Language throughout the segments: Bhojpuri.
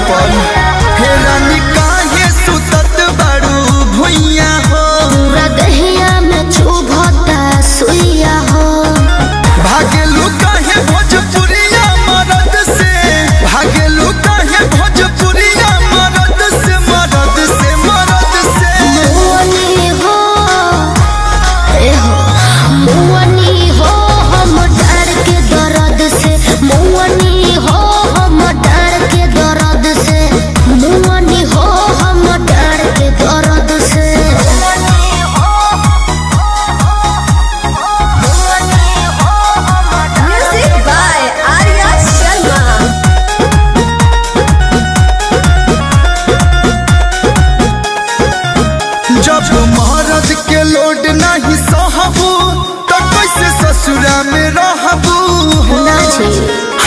पर हे रानी काहे सुतत बड़ू भुइया हो पूरा दहिया में चुभता सुइया हो भागेलू काहे भोजपुरिया मरद से भागेलू काहे भोजपुरिया मरद से मरद से मरद से मुअनी हो ए हो मुअनी हो हम डर के दर्द से मुअनी हो हम डर के दर्द से मुअनी हो हम डर के दर्द से Music by Arya Sharma. जब मरद के लोड नहीं सहबू तो कैसे ससुरा में रहबू हो ना जी।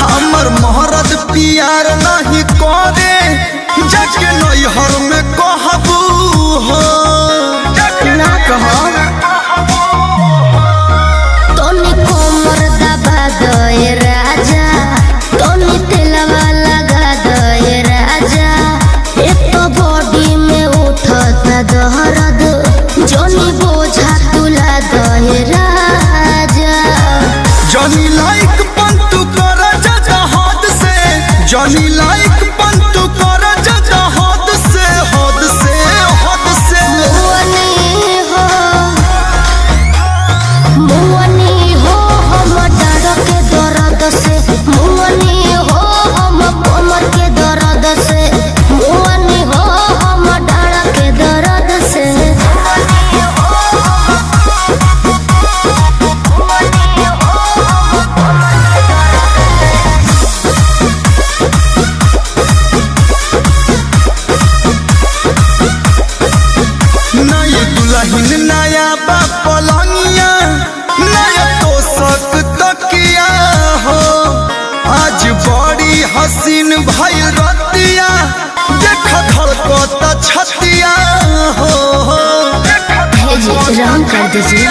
हमर मरद प्यार नहीं करे जाके नैहर में कहबू हो ना कहो तोनी कोमर दबा दे राजा तोनी तेलवा लगा दे राजा एक तो बॉडी में उठता दर्द जोनी बोझा तुला दे राजा जनी लाइक पंतु कर जा हद से जनी लाइक पंतु कर जा हद से हद से हद से मुअनी हो हम डर के दर्द से मुअनी हो हम कमर के दर्द से मुअनी हो हम डर के दर्द से नई दुल्हन नया पलंगिया नया तोशक तकिया हो आज बड़ी हसीन भइल रतिया देख धड़कत छतिया हो भेजी रंग कर दीजिए